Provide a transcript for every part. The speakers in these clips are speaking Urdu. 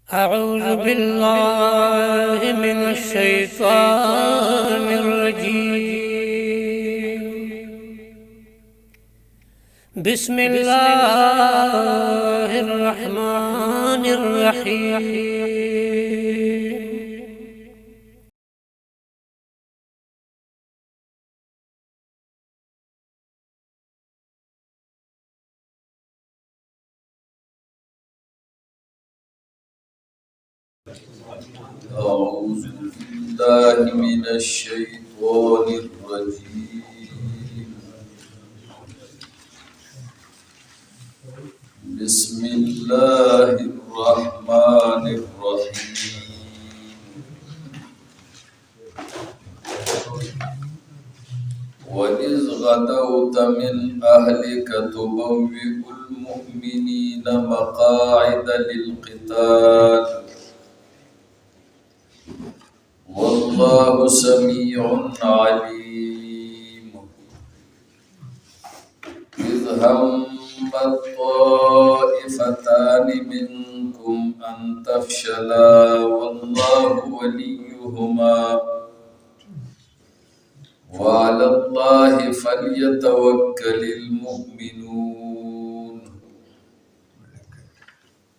أعوذ بالله من الشيطان الرجيم. بسم الله الرحمن الرحيم. أعوذ بالله من الشيطان الرجيم. بسم الله الرحمن الرحيم. وإذ غدوت من أهلك تبوئ المؤمنين مقاعد للقتال والله سميع عليم. إذ هم الطائفتان منكم أن تفشلا والله وليهما وعلى الله فليتوكل المؤمنون.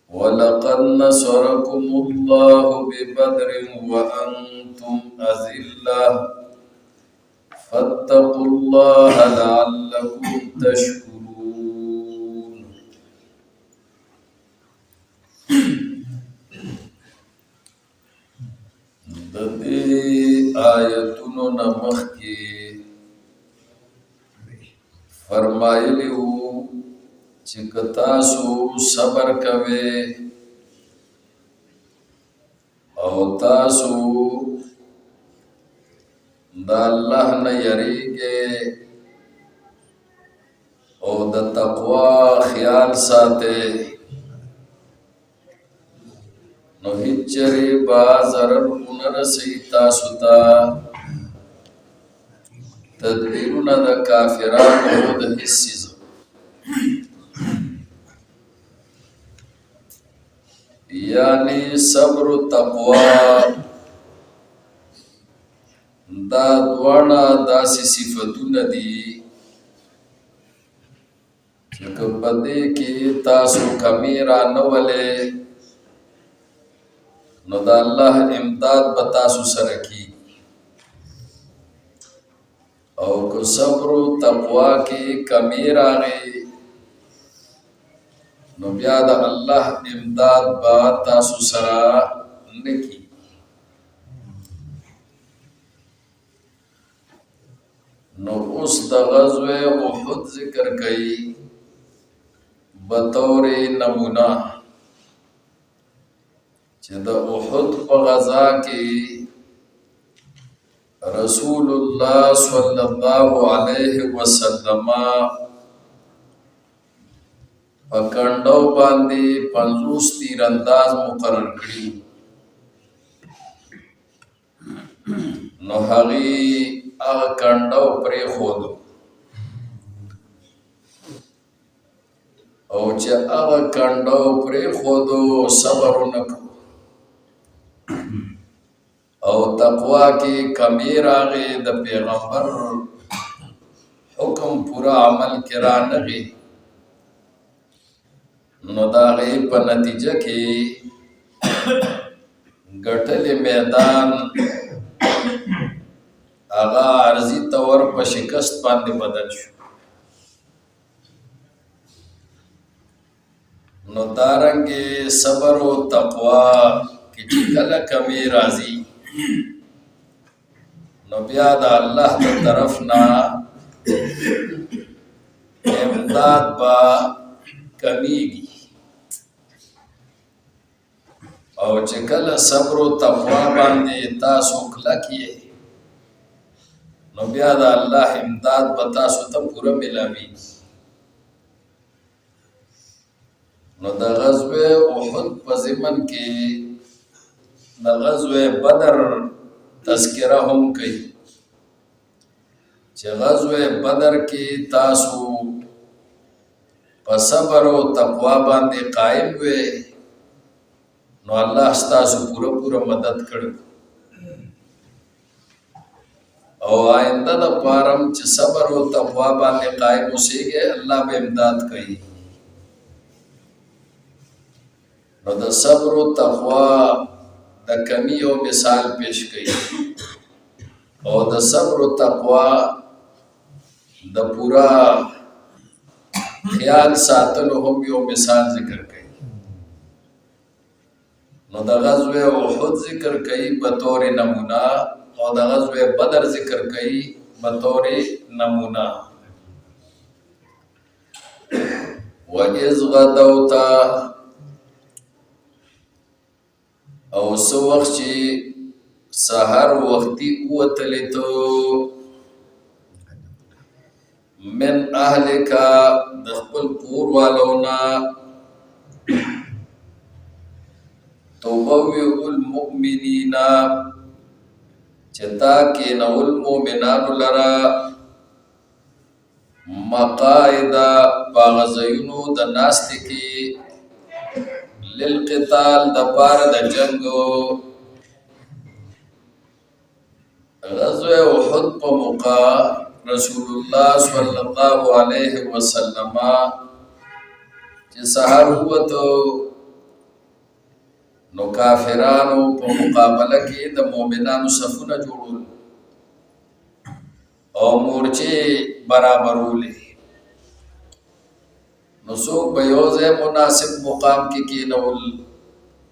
ولقد نصركم الله ببدر وأنتم أذلة فاتقوا الله لعلكم تشكرون. د دې آیتونو نمخ کې فرمایلی وو چې که تاسو صبر کوئ او تاسو د الله نه یریږئ او د تقوا خیال ساتئ نو هیڅ چرې به ضرر ونه رسوي تاسو ته. تدبیرونه د کافرانو د هیڅ څیز یعنی صبر و تقوا دا دواړه داسې صفتونه دي چې که په دې کې تاسو کمی رانولئ نو د الله امداد به تاسو سره کیږي، او که صبر و تقوا کې کمی راغی نو بیا د الله امداد به تاسو سره نه کیږي. نو اوس د غزوه احد ذکر کوي بطور نمونه چې د احد په غزا کې رسول الله صلی الله علیه وسلم په کنډو باندې 50 تیرانداز مقرر کړي. نو هغه کنډو پرې خودو او چې هغه کنډو پرې خودو صبر وکړو او تقوا کې کمی راغی د پیغمبر حکم پورا عمل کرا نغی نو دا غي په نتیجه کې ګټلې میدان هغه عرضی تور په شکست باندې بدل شو. نو دارنګه صبر او تقوا کې چې کله کمی راځي نو بیا د الله تر طرف نه امداد با کمیږي، او چې کله صبر او تقوا باندې تاسو کلک یې نو بیا د الله امداد به تاسو ته پوره ملاوي. نو د غزوه احد په ضمن کې د غزوه بدر تذکرہ هم کوي چې غزوه بدر کې تاسو په صبر او تقوا باندې قائم وئ نو الله ستاسو پورا مدد کړو او آئنده د پارم چې صبر او تقوا باندې قائم اوسئ الله به امداد کوي نو د صبر او تقوا د کمی او مثال پیش کړي او د صبر او تقوا د پورا خیال ساتلو هم یو مثال ذکر کړي نو د غزوه احد ذکر کړي بطور نمونه او د غزوه بدر ذکر کړي بطور نمونه وَإِذْ غَدَوْتَ او سو وخت چې سحر وختي وتلی تو من اهلک د خپل کور والونا توبوی المؤمنین چتا کې نو المؤمنان لرا مقاعد باغزینو د ناست کې للقتال د پار د جنگو غزوه احد په موقع رسول الله صلی الله علیه وسلم چې سحر وته نو کافرانو په مقابله کې د مؤمنانو صفونه جوړول او مورچه برابرولې نو څوک په یو ځای مناسب مقام کې کېنول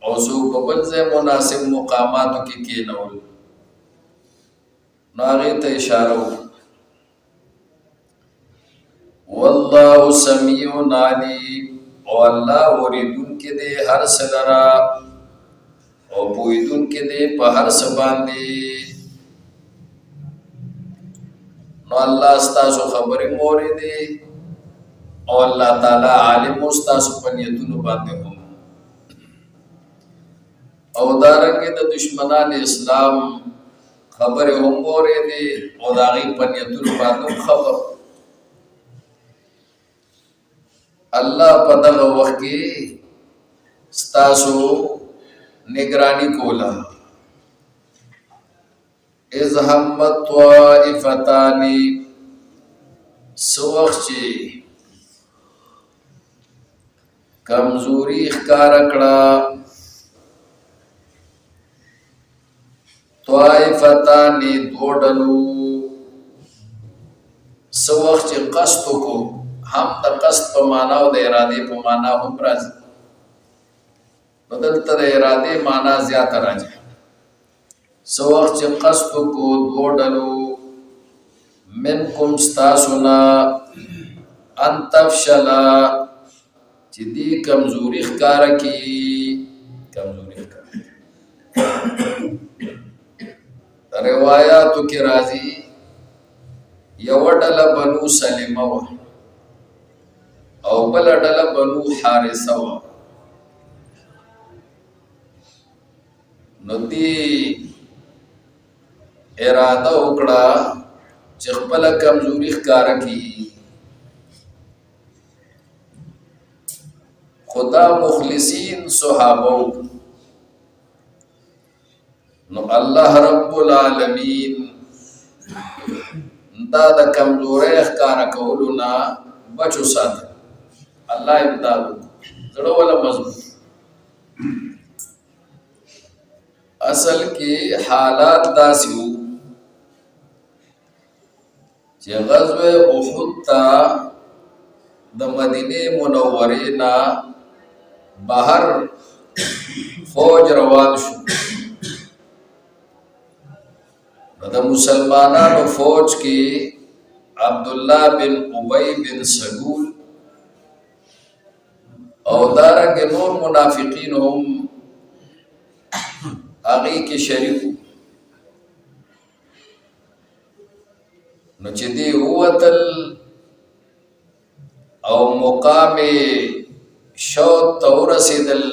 او څوک په بل ځای مناسب مقاماتو کې کېنول نو هغې ته اشاره وکړه والله سمیع علیم او الله اوریدونکی دی هر څه لره او پوهیدونکی دی په هر څه باندې نو الله ستاسو خبرې مورېدې او الله تعالی عالم ستاسو په نیتونو باندې هم او دارنګه د دشمنان اسلام خبره هم اورېدې او د هغې په نیتونو باندې خبر الله په دغه وخت کې ستاسو نگرانی کولا اذ همت طائفتان سو وخت چې کمزوری ښکار کړه طائفتان دو ډلو سو وخت چې قصد کو هم د قصد په معنا او د ارادې په معنا هم راځي بدلته د ارادې معنا زیاته راځي سو وخت چې قصد کو دو ډلو منکم ستاسونا ان تفشلا چې دی کمزوری ښکاره کی کمزوری ښکاره روایاتو کې راځي یو ډله بنو سلمه وه او بل ډله بنو حارثه وه نو دی اراده وکړه چې خپله کمزوري ښکاره کړي خدا مخلصین صحابه نو الله رب العالمین دا د کمزورۍ ښکاره کولو نه بچو ساته الله امداد زړه ولا مضبوط اصل کې حالات داسې وو چې غزوه احد ته د مدینه منورې نه بهر فوج روان شو د مسلمانانو فوج کې عبدالله بن ابی بن سلول او دارنګ نور منافقین هم هغې کې شریک نو چې دی ووتل او مقام شوط ته ورسېدل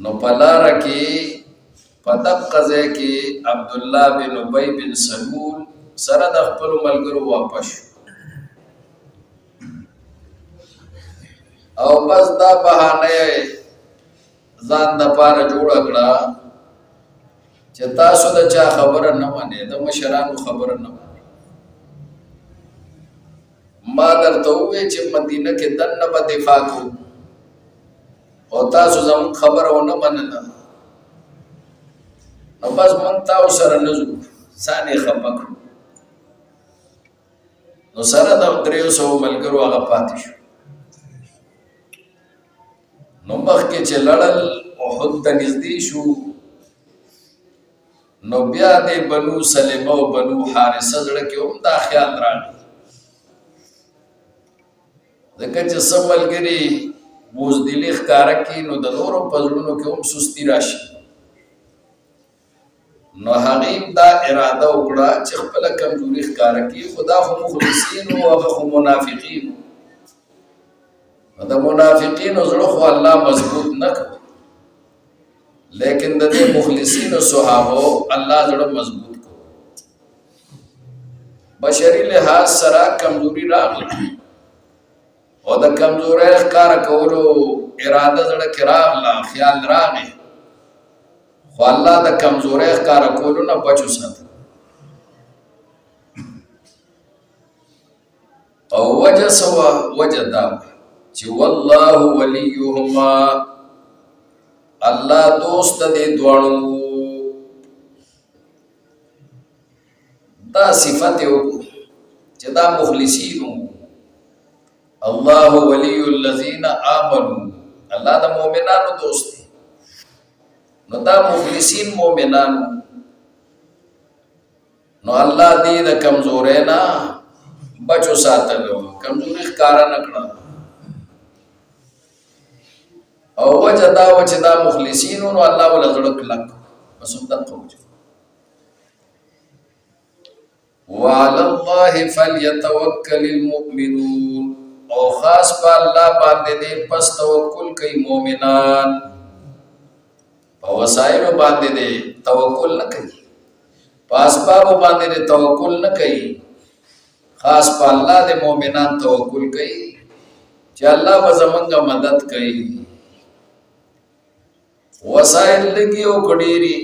نو په لاره کې په دقه ځای کې عبدالله بن ابی بن سلول سره د خپلو ملګرو واپس شو او بس دا بهانه ځان د پاره جوړه کړه چې تاسو د چا خبره نه منئ، د مشرانو خبره نه منئ. ما درته وویل چې مدینه کې دننه به دفاع کوو او تاسو زموږ خبره ونه منله، نو بس موږ تاسو سره نه ځو، ځان یې خفه کړو. نو سره د 300 ملګرو هغه پاتې شو. نو مخکې چې لړل احد ته نږدې شو، نو بیا د بنو سلمه او بنو حارثه زړه کې هم دا خیال راغی، ځکه چې څه ملګري بوزدلي ښکاره کړي نو د نورو په زړونو کې هم سستي راشي. نو هغې دا اراده وکړه چې خپله کمزوري ښکاره کړي، خو دا خو مخلصین وو، هغه خو منافقین وو. د منافقینو زړه خو الله مضبوط نه کړ، لیکن د دې مخلصینو صحابو الله زړه مضبوط کړ. بشري لحاظ سره کمزوري راغله او د کمزورۍ ښکاره کولو اراده زړه کې راغله، خیال راغی، خو الله د کمزورۍ ښکاره کولو نه بچ وساته. او وجه څه وه؟ وجه دا وه چې والله ولیهما، الله دوست دې دواړو. دا صفت یې وکړو چې دا مخلصین وو. الله ولی الذین آمنوا، الله د مؤمنانو دوست دی. نو دا مخلصین مؤمنانو، نو الله دې د کمزورۍ نه بچو ساتلو، کمزوري ښکاره نه کړه. او وجه دا و چې دا مخلصینو، نو الله وله زړه کلک. بس همدغه وجه. وعلى الله فليتوکل المؤمنون، او خاص په الله باندې دې پس توکل کوي مؤمنان. په وسایلو باندې دې توکل نه کوي، په اسبابو باندې دې توکل نه کوي، خاص په الله دې مؤمنان توکل کوي چې الله به زمونږ مدد کوي. وسائل لګي او کډيري،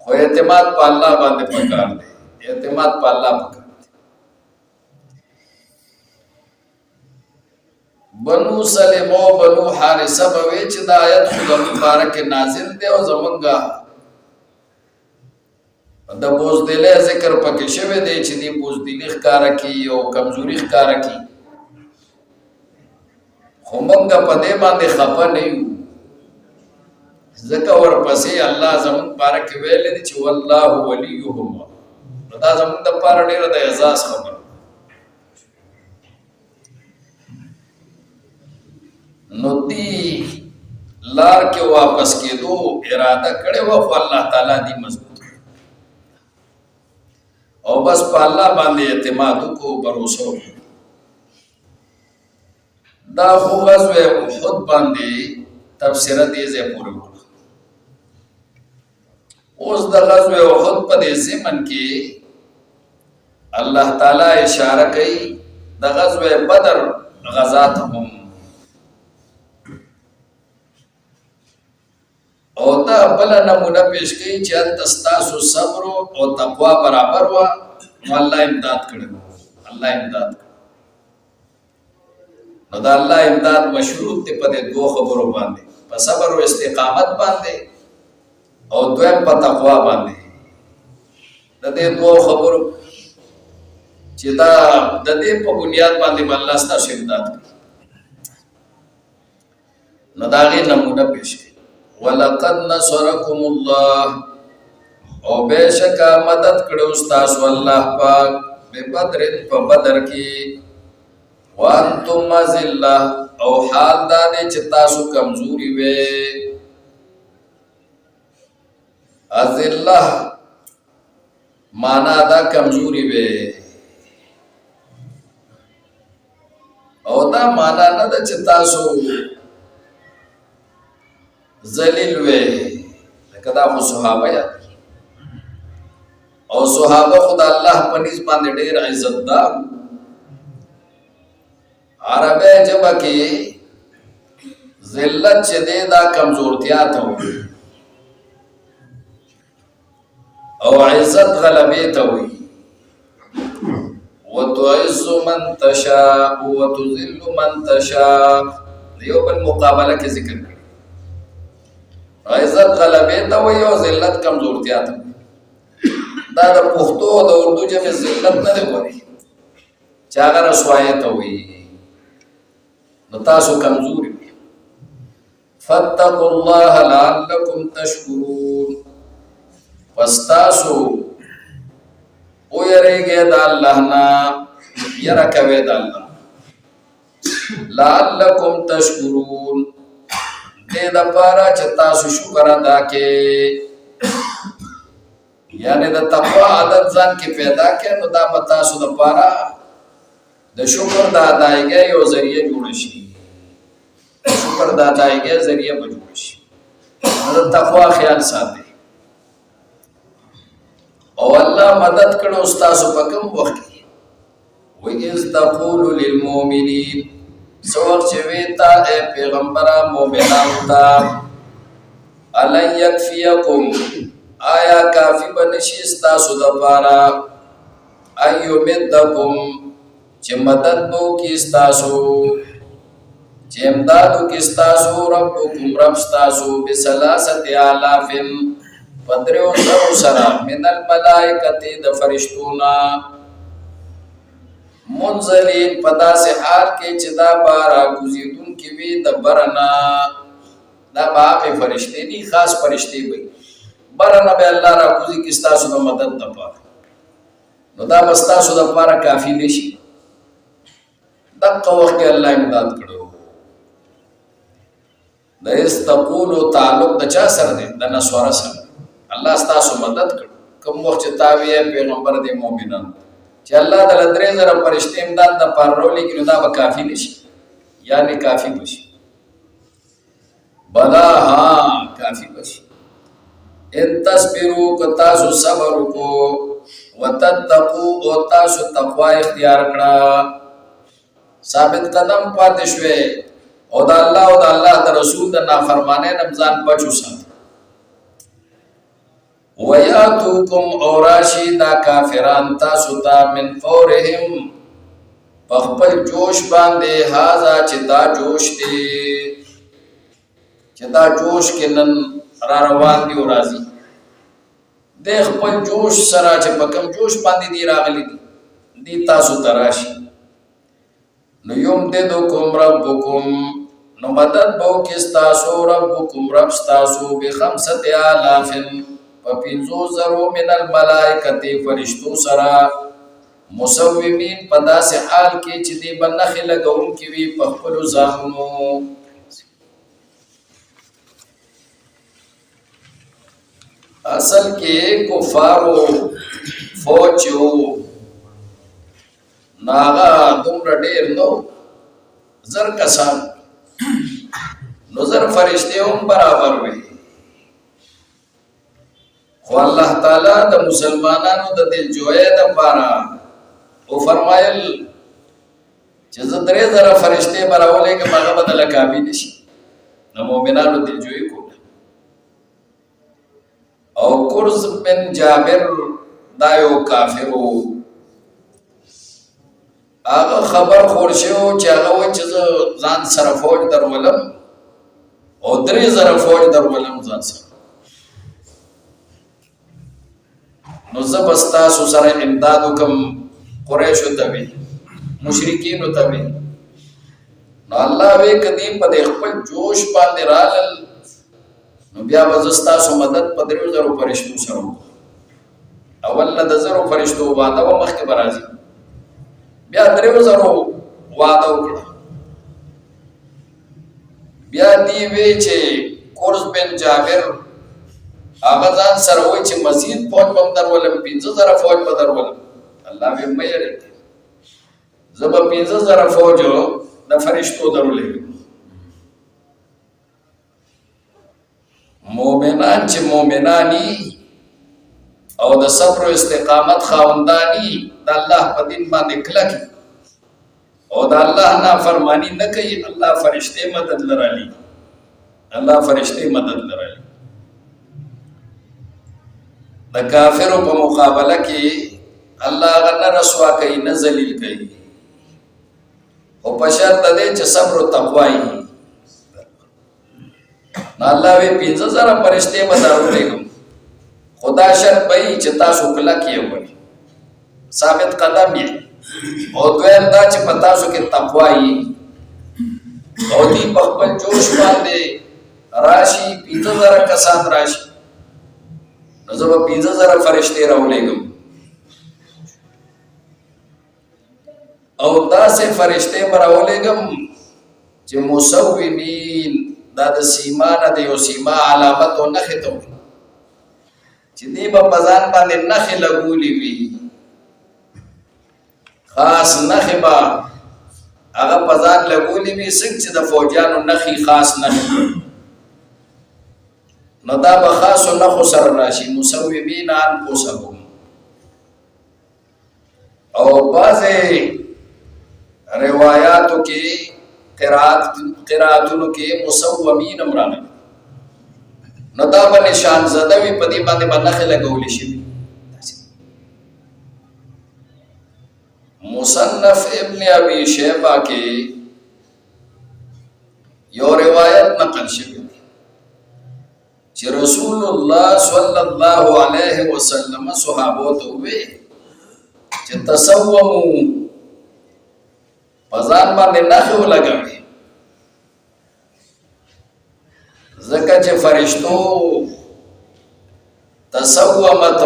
خو اعتماد په الله باندې پکار دی، اعتماد په الله پکار دی. بنو سلمه او بنو حارثه به وی چې دا آیت خو زموږ باره کې نازل دی او زمونږ د بوزدلۍ ذکر پکې شوی دی چې دې بوزدلي ښکاره کړي او کمزوري ښکاره کړي، خو موږ په دې باندې خفه نه یو، ځکه ورپسې الله زموږ باره کې ویلی دی چې والله ولیهما. نو دا زموږ دپاره ډېره د اعزاز خبره. نو دې لار کې واپس کېدو اراده کړې وه، خو الله تعالی دې مضبوط کړ او بس په الله باندې اعتماد وکړو، بروسه وکړو. دا خو غزوه احد باندې تبصره دې ځای پورې وکړه. اوس د غزوه احد په دې ضمن کې الله تعالی اشاره کوي د غزوه بدر غزا ته هم، او دا بله نمونه پیش کوي چې هلته ستاسو صبر او تقوا برابر وه، نو الله امداد کړی، الله امداد کړی. نو دا الله امداد مشروط دی په دې دوه خبرو باندې، په صبر او استقامت باندې، او دویم په تقوا باندې. د دې دوه خبرو چې دا د دې په بنیاد باندې به الله ستاسو امداد کوي. نو د هغې نمونه پیش کوي. ولقد نصرکم الله، او بېشکه مدد کړی ستاسو الله پاک ببدر، په بدر کې، وانتم اذلة، او حال دا دی چې تاسو کمزوري وې. اذلة معنا دا کمزوري وې، او دا معنا نه ده چې تاسو ذلیل وې، لکه دا خو صحابه یاد، او صحابه خو د الله په نسبت باندې ډېر عزتدار. عربی ژبه کې ذلت چې دی دا کمزورتیا ته وایي او عزت غلبې ته وایي. وتعز من تشاء وتذل من تشاء یو بل مقابله کې ذکر کړي. عزت غلبې ته وایي او ذلت کمزورتیا ته وایي. دا د پښتو او د اردو جمع ذلت نه دی وایي چې هغه رسوایي ته وایي نو تاسو کمزوري. فاتقوا الله لعلكم تشكرون پس تاسو ويريږئ د الله نه یره کوئ د الله. لعلكم تشكرون دې دپاره چې تاسو شکر ادا کړئ یعنی د تقوا عادت ځان کې پیدا کړئ نو دا به تاسو دپاره د شکر د ادایګۍ یو ذریعه جوړه شي. شکر د ادایګۍ ذریعه به جوړه شي. د تقوا خیال ساتئ. او الله مدد کړو استاسو په کوم وخت کې وَإِذْ تَقُولُ لِلْمُؤْمِنِينَ سو وخت چې وی تا اے پیغمبره مؤمنانو ته أَلَنْ يَكْفِيَكُمْ آیا کافی بنشي استاسو دپاره أَنْ يُمِدَّكُمْ چې مدد به وکړي استاسو چې امداد وکړي استاسو ربکم رب ستاسو بثلاثة آلاف پدریو زرو سرا من الملائکتی د فرشتونا منزلین پدا سے حال کے چدا بارا گزیدون کی وی د برنا دا باقی فرشتے نی خاص فرشتے وی برنا بے اللہ را گزی کستاسو دا مدد دا پارا نو دا بستاسو دا پارا کافی نشی دقا وقت اللہ امداد کرو. دا استقولو تعلق دا چا سر دے دا نسوارا سر الله ستاسو مدد کړ. کوم وخت چې تاوی پیغمبر دی مؤمنان چې الله د لدرې زره فرشتي امداد د پارولې کې نو دا به کافی نشي یعنی کافی بشي. بلا ها کافی بشي. ان تصبروا که تاسو صبر وکړو وتتقوا او تاسو تقوا اختیار کړه ثابت قدم پاتې شوي او د الله او د الله د رسول د نافرمانۍ نه ځان بچو ساتئ. وَيَأْتُوكُمْ اوراشی دا کافران تاسو تا من فورهم پخپل جوش باندې هازا چې دا جوش دی چې دا جوش کې نن را روان دی او راځي د خپل جوش سره چې په کوم جوش باندې دی راغلی دی تاسو تراشي نو یمددکم ربکم نو مدد بو کې تاسو ربکم رب تاسو بخمسة آلاف پپینزو زرو من الملائکتی فرشتو سرا مصومین پدا سے حال کی چی دی بنخی لگون کی وی پخپلو زامنو. اصل کے کفارو فوجو ناغا دمر دیر نو زر کسان نو زر فرشتے هم برابر وی خو الله تعالی د مسلمانانو د دل جوړې د پاره او فرمایل چې زه درې زره فرشته براولې کې هغه بدل کافي نشي نو مؤمنانو دل جوړې کو. او قرز بن جابر دایو کافرو هغه خبر خورشو چې هغه و چې ځان سره فوج درولم او درې زره فوج درولم ځان سره نو زبستاسو سره امدادو کم قریشو تبی مشرکینو تبی نو الله وی کدی په خپل جوش باندې رالل نو بیا وزستاسو مدد په دریو زرو فرشتو سره اول نه د زرو فرشتو وعده و مخکې برازي بیا دریو زرو وعده وکړه بیا دی وی چې قرز بن جابر هغه ځان سره وای چې مزید فوج بم درولم 15000 فوج به درولم الله به مې لري زب 15000 فوج د فرشتو درولې مؤمنان چې مؤمنانی او د صبر او استقامت خاوندانی د الله په دین باندې کلک او د الله نافرمانی نه کوي الله فرشته مدد لرالي الله فرشتي مدد لرالي د کافرو په مقابله کې الله غنه رسوا کوي نه ذلیل کوي او په شرط دی چې صبر او تقوا وي الله وی 15000 فرشتي مدارولېږم خدا شرط به چې تاسو کله کې وي ثابت قدم یې او دویم دا چې په تاسو کې تقوا وي او دی په خپل جوش باندې راشي 15000 کسان راشي نو زه به 15000 فرشتي راولېږم او داسې فرشتي به راولېږم چې مسومین دا د سیما نه د یو سیما علامت او نښې ته وي چې دی به په ځان باندې نښې لګولې وي خاص نښې به هغه په ځان لګولې وي څنګه چې د فوجیانو نښې خاص نښې نو دا به خاصو نښو سره راشي مسومین انفسهم او بعضې روایاتو کې قراتونو کې مسومین هم راغلي نو دا به نشان زده وي په دې باندې به نښې لګولې شوي مصنف ابن ابي شيبه کې یو روایت نقل شوی چې رسول الله صلی الله علیه وسلم صحابو ته وی چې تصوموا پزان باندې نښې ولګوي ځکه چې فرشتو تصومت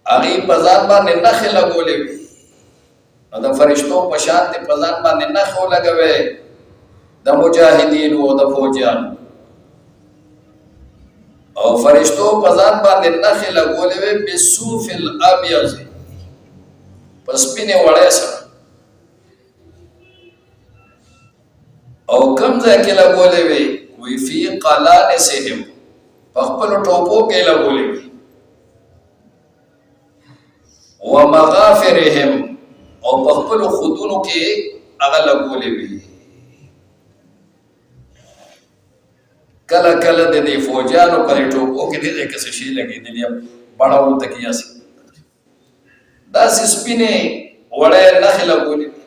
هغې په ځان باندې نښې لګولې وي نو د فرشتو په شان دې په ځان باندې نښې ولګوي د مجاهدینو او د فوجیانو او فرشتو په ځان باندې نښې لګولې وي بصوف الابیض په سپینې وړۍ سره او کم ځای کې لګولې وي وی فی قلانسهم په خپلو ټوپو کې لګولې وي ومغافرهم او په خپلو خودونو کې هغه لګولې وي کله کله د دې فوجیانو پرې ټوپو کې دې ځای کې څه شي لګېدلي بڼه ورته کېیاسي داسې سپینې وړۍ نښې لګولې وي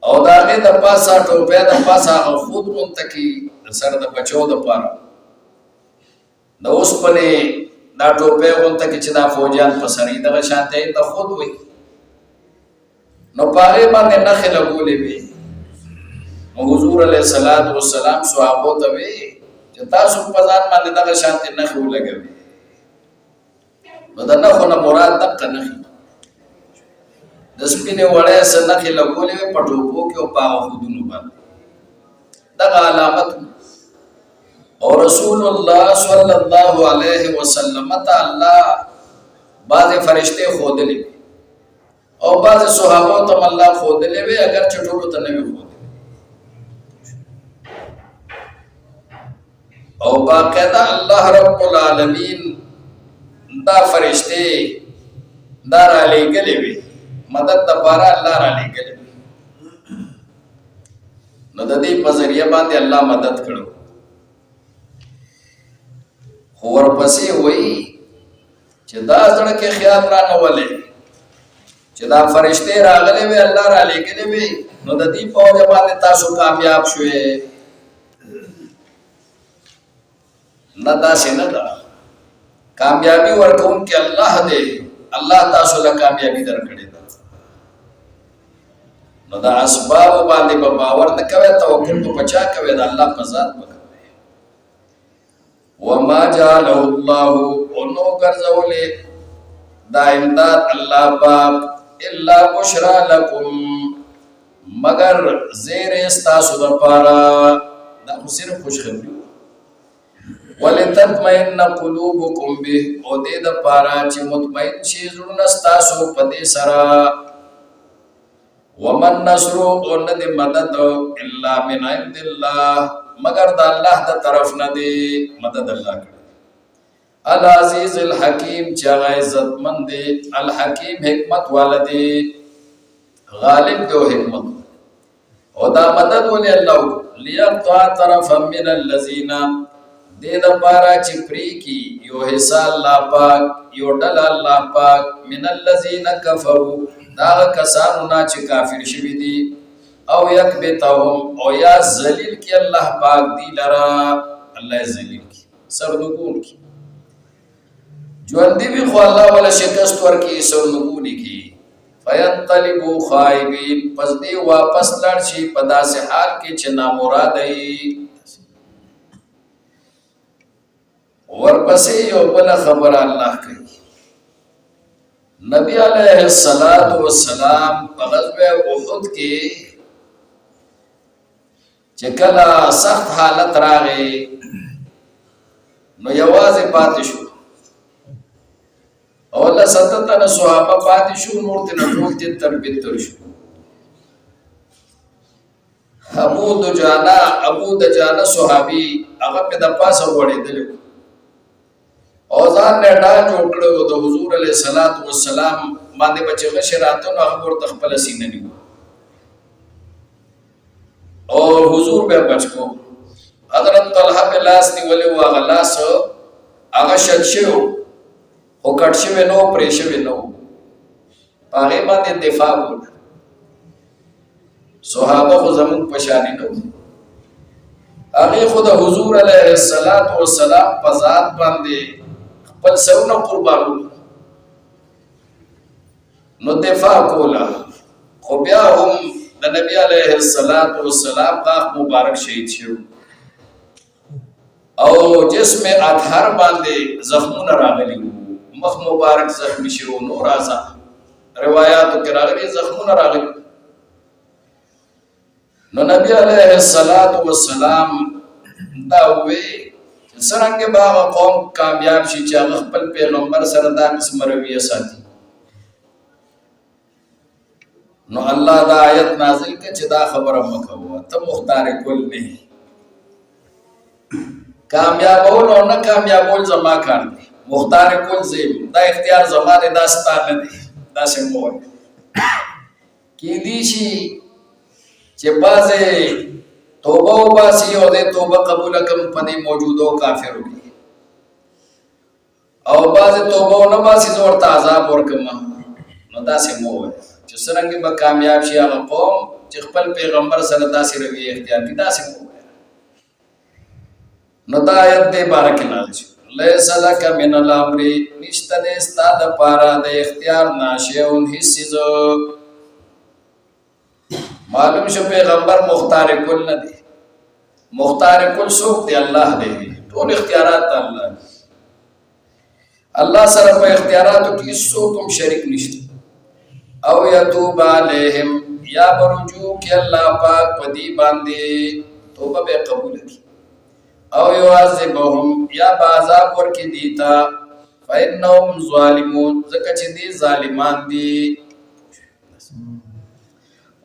او د هغې د پاسه ټوپۍ د پاسه هغه خود غونته کي د سر د بچو دپاره د اوسپنې دا ټوپۍ غونته کي چې دا فوجیان په سر یې دغه شانته د خود وي نو په هغې باندې نښې لګولې وي نو حضور علیه الصلاة والسلام صحابو ته وی چې تاسو په ځان باندې دغه شانتې نښې ولګوئ نو د نښو نه مراد دقه نښې د سپینې وړۍ څه نښې لګولې وې په ټوپو کې او په هغه خودونو باندې دغه علامت او رسول الله صلی الله علیه وسلم ته الله بعضې فرشتې ښودلې وې او بعضې صحابو ته هم الله ښودلې وې اگر چې ټولو ته نه وې ښودلې او باقاعده الله رب العالمین دا فرشتې دا رالیږلې وې مدد دپاره الله رالیږلې وې نو د دې په ذریعه باندې الله مدد کړو خو ورپسې وایي چې دا زړه کې خیال رانغولې چې دا فرشتې راغلې وې الله رالیږلې وې نو د دې په وجه باندې تاسو کامیاب شوې نه داسې نه ده کامیابي ورکوونکی الله دی الله تاسو له کامیابي درکړې ده نو د اسبابو باندې به باور نه کوئ توکل به په چا کوئ د الله په ذات به کوئ وما جعله الله او نو ګرځولې دا امداد الله پاک الا بشرا لکم مگر زیرې ستاسو دپاره دا خو صرف خوشخبري ولتطمئن قلوبکم به او دې دپاره چې مطمئن شي زړونه ستاسو په دې سره ومن نصر او نه د مدد الا من عند الله مگر د الله د طرف نه دی مدد الله کړي العزیز الحکیم چې هغه عزتمند دی الحکیم حکمت والا دی غالب دی او حکمت او دا مدد ولې الله ليقطع طرفا من الذين دې د پاره چې پری کی یو حصہ الله پاک یو ډل الله پاک من الذين كفروا دا کسانو نه چې کافر شوی دي او یکبتهم او یا ذلیل کی الله پاک دی لرا الله ذلیل کی سرنگون کی ژوندې وي خو الله ولا شکست ورکی سرنگونی کی فینطلبوا خائبین پس دی واپس لړ شي په داسې حال کې چې نامراد ای ورپسې یو بل خبر الله کوي نبی علیہ الصلوۃ والسلام په غزوه احد کې چې کله سخت حالت راغی نو یوازې پاتې شو او الله ستته صحابه پاتې شو نور ته ټول ته تربیت تر شو ابو دجانه صحابي هغه په د پاسه وړېدل او ځان نه ډا جوړ کړو د حضور علیه الصلاۃ والسلام باندې بچو شراتو هغه ورته خپل سینې نیو او حضور به بچو حضرت طلحه په لاس نیولې و هغه لاس هغه شد شو او کټ شوی نو پرې شوی نو هغه باندې دفاع وکړ صحابه خو زمون پشانی نو هغه خود حضور علیه الصلاۃ والسلام په ذات باندې خپل سرونه قربانو نو دفاع کولا خو بیا هم د نبی علیه الصلاۃ والسلام غاښ مبارک شهید شو او جسم اطهر باندې زخمونه راغلي مخ مبارک زخمی شو نو راځه روایتو کې راغلي زخمونه راغلي نو نبی علیه الصلاۃ والسلام دا وی څنګه باغ قوم کامیاب شي چې خپل پیغمبر سره دا قسم رویه ساتي نو الله دا آیت نازل کړي چې دا خبره مکوه ته مختار کل نه کامیابول او نه کامیابول زما کار دی مختار کل زیم دا اختیار زما دی دا ستانه دی دا سمول کی دی شي چې بازه توبه او باسی او دې توبه قبول کم پدې موجودو کافرو کې او بازه توبه او نه باسی زور ته عذاب ورکم نو دا سمول چې څنګه به کامیاب شي هغه قوم چې خپل پیغمبر سره داسې رویه اختیار کړي دا سمول نو دا آیت دې بارک نازل شو لیس لک من الامر نشته دې ستاد پارا د اختیار ناشئون حصہ معلوم شو پیغمبر مختار کل نه دی مختار کل څوک دی الله دی ټول اختیارات الله الله سره په اختیاراتو کې څوک هم شریک نشته او یتوب علیہم یا برجو کې الله پاک پدی باندې توبه به قبول کړي او یعذبهم یا عذاب ورکړي دیتا فإنهم ظالمون ځکه چې دي ظالمان دي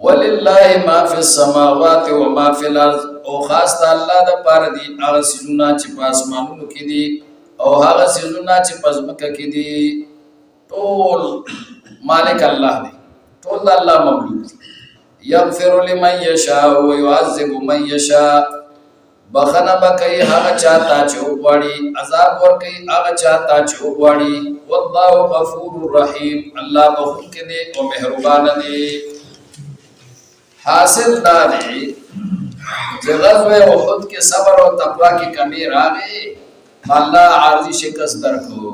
ولله ما فی السماوات و ما فی الارض او خاص الله د پاره دي هغه سيزونه چې په اسمانونو کې دي او هغه سيزونه چې په ځمکه کې دي ټول مالک الله دی ټول الله مملوک یغفر لمن یشاء و يعذب من یشاء بخنه بکئی هغه چاته چې وغواړي عذاب ورکئی هغه چاته چې وغواړي والله غفور رحیم الله بخښونکی دی او مهربان دی حاصل دا دی چې غزوه احد کې صبر او تقوا کې کمی راغی الله عارضی شکست درکو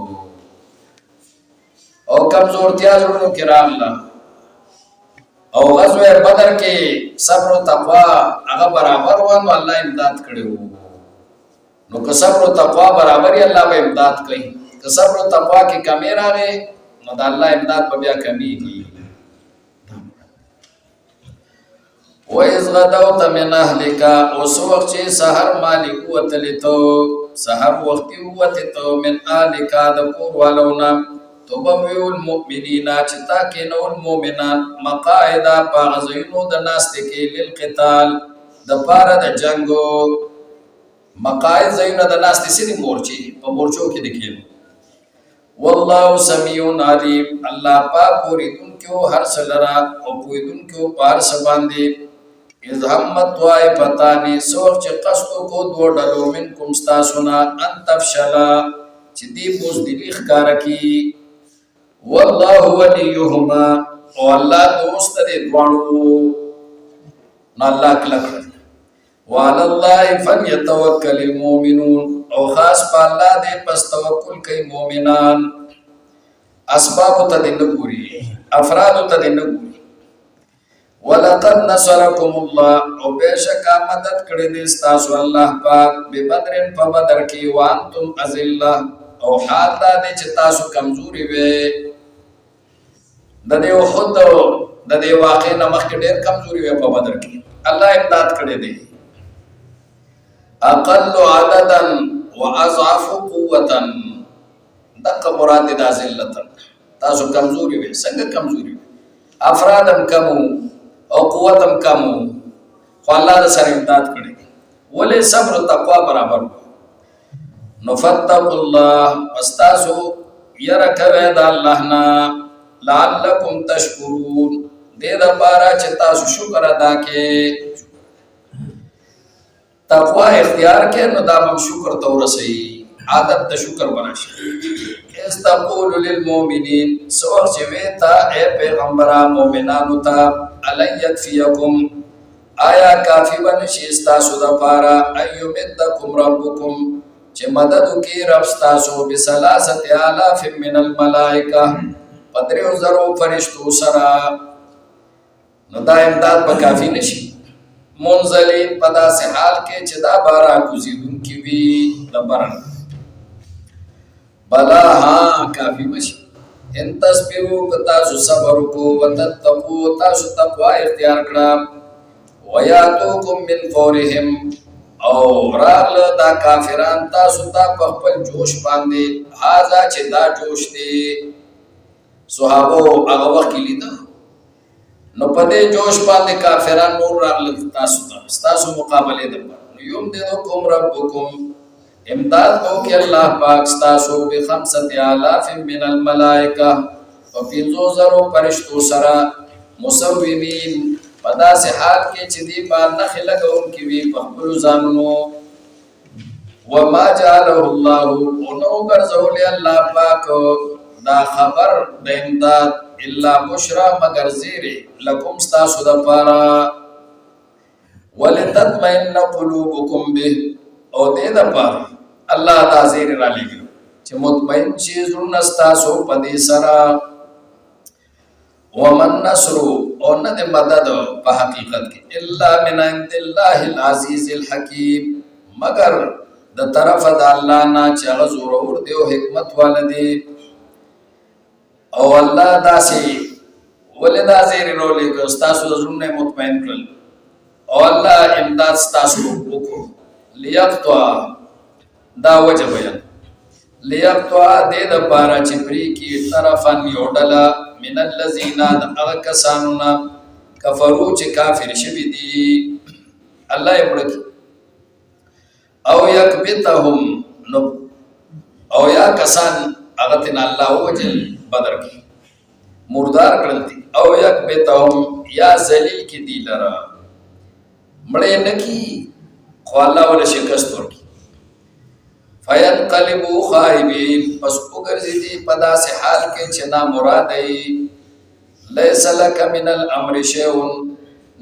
او کمزورتیا زړونو کې راغله او غزوه بدر کې صبر او تقوا هغه برابر وانه الله امداد کړو نو که صبر او تقوا برابر یې الله به امداد کوي که صبر او تقوا کې کمی راغی نو د الله امداد به بیا کمیږي وَإِذْ غَدَوْتَ مِنْ أَهْلِكَ اوس وخت چې سحر مالک وتلتو سحر وخت وتلتو من أهلِكَ د کور والونا تبوئ المؤمنین چې تا کې نو المؤمنان مقاعد پاغزینو د ناست کې للقتال د پاره د جنگو مقاعد زینو د ناست سری مورچي په مورچو کې دکېل والله سمیع علیم الله پاک اوریدونکو هر څه لرا او پوهیدونکو پار څه باندې اذ همت طائفتان سوق چې قصد کو دو ډلو منکم استاسنا ان تفشلا چې دی بوزدلی ښکار کی والله وليهما او الله دوست دې دوانو نو الله کلک وعلى الله فليتوكل المؤمنون او خاص په الله دې پس توکل کوي مؤمنان اسباب ته دې نه ګوري افراد ته دې نه ګوري ولقد نصركم الله او بشکا مدد کړی دې تاسو الله پاک به بدرن په بدر کې وانتم اذله او حال دا دې چې تاسو کمزوري وې د دې خود د دې واقع نه مخکې ډېر کمزوري وې په بدر کې الله امداد کړی دې اقل عددا واضعف قوه دغه مراد د ذلت تاسو کمزوري وې څنګه کمزوري وې افرادم کمو او قوتم کمو خو الله د سره امداد کړی ولې صبر او تقوا برابر نو فتقوا الله واستاسو يرکوي د الله نه لعلکم تشکرون دې د پاره چې تاسو شکر ادا کړئ تقوا اختیار کې نو دا هم شکر ته ورسي عادت د شکر بنشي استقول للمؤمنين سوغ چې وتا اے پیغمبره مؤمنانو ته الن یکفیکم آیا کافی بنشي تاسو د پاره ايمدکم ربکم چې مدد وکي رب تاسو بثلاثه الاف من الملائکه پدریو زرو فرشتو سره نو دا امداد به کافی نشي منزلین پدا سے حال کې چې دا بارا کوزیدون کی وی د برن بلا ها کافی بشي ان تصبروا تاسو صبر کو وتتقوا تاسو تقوا اختیار کړه وياتوکم من فورهم او راغل دا کافران تاسو ته په خپل جوش باندې هاذا چې دا جوش دی صحابه هغه وخت لیدل نو پدې جوش باندې کافرانو نور راغل تاسو مقابله ده یوم دې کوم ربکم امداد کو کہ اللہ پاک تاسو ب5000 من الملائکه او 500 فرشتو سرا مسومین پدا سے حال کې چې دی باندې خلګون کې وی په خپل ځانونو وما جعله الله انو ګرځول الله پاک دا خبر د امداد الا بشرا مگر زیر لکم استاسو د پارا ولتطمئن قلوبکم به او دې د پارا الله دا زیر را لګي چې مطمئن شي زړه استاسو په دې سره ومن نصر او نه د مدد په حقیقت کې الا من عند الله العزيز الحكيم مگر د طرف د الله نه چې هغه زور اور دی او حکمت والدي او الله داسي ولدا زیر رولې کو استاسو زړه مطمئن کړل او الله امداد استاسو وکړو ليقطع دا وجه بیان ليقطع دې د پارا چې پری کی طرفن یوډلا من الذين هغه کسانو نه کفرو چې کافر شوی دي الله یې پړکی او یکبتهم نو او یا کسان هغه تن الله وجل بدر کی مردار کړل دي او یکبتهم یا ذلیل کی دی لرا مړې نکی خو الله ول شکست ورکی فینقلبوا خائبین پس وګرځي دي پدا سے حال کې چې نا مراد ای لیس لک من الامر شیء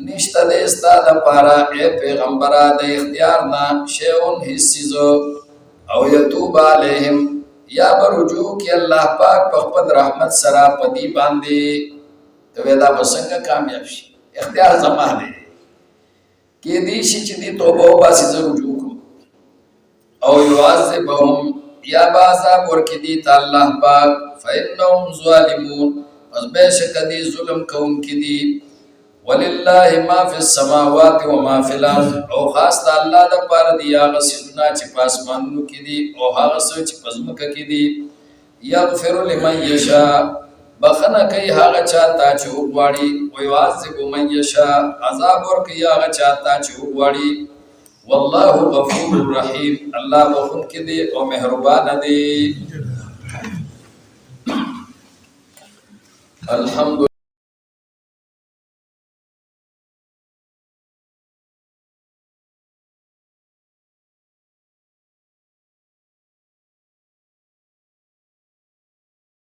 نشته د استاد لپاره اے پیغمبره د اختیار نه شیء حسیز او یتوب علیهم یا برجو کې الله پاک په خپل رحمت سره پدی باندې ته دا بسنګ کامیاب شي اختیار زما دی کې دې شي چې دې توبه او باسي رجوع او يعذبهم یا عذاب ورکی دی تا اللہ پاک فإنهم ظالمون پس بے شک دی ظلم کون کی دی وللہ ما فی السماوات و ما فی الارض او خاص تا اللہ دا پار دی آغا سیدنا چی پاسمانو کی دی او آغا سو چی پزمک کی دی یغفر لمن یشا بخنا کئی آغا چاہتا چی اگواری ویعذب من یشا عذاب ورکی آغا چاہتا چی اگواری والله غفور رحیم الله بخون کې دی او مهربان دی الحمد